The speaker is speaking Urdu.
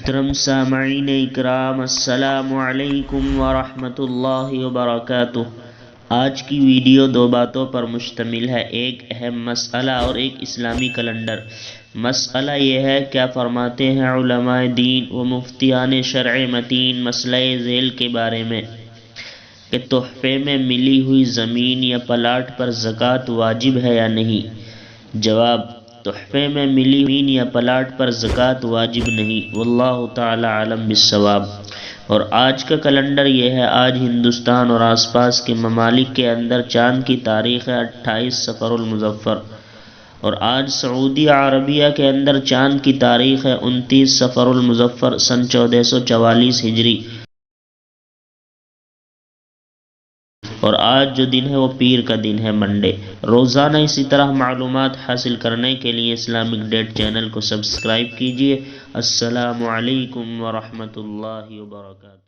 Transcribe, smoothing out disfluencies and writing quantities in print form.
محترم سامعین اکرام، السلام علیکم ورحمۃ اللہ وبرکاتہ۔ آج کی ویڈیو دو باتوں پر مشتمل ہے، ایک اہم مسئلہ اور ایک اسلامی کیلنڈر۔ مسئلہ یہ ہے، کیا فرماتے ہیں علماء دین و مفتیان شرع متین مسئلہ ذیل کے بارے میں کہ تحفے میں ملی ہوئی زمین یا پلاٹ پر زکوٰۃ واجب ہے یا نہیں؟ جواب: تحفے میں ملی زمین یا پلاٹ پر زکوٰۃ واجب نہیں، واللہ تعالی عالم بالصواب۔ اور آج کا کیلنڈر یہ ہے، آج ہندوستان اور آس پاس کے ممالک کے اندر چاند کی تاریخ ہے 28 صفر المظفر، اور آج سعودی عربیہ کے اندر چاند کی تاریخ ہے 29 صفر المظفر سن 1444 ہجری، اور آج جو دن ہے وہ پیر کا دن ہے، منڈے۔ روزانہ اسی طرح معلومات حاصل کرنے کے لیے اسلامک ڈیٹ چینل کو سبسکرائب کیجیے۔ السلام علیکم ورحمۃ اللہ وبرکاتہ۔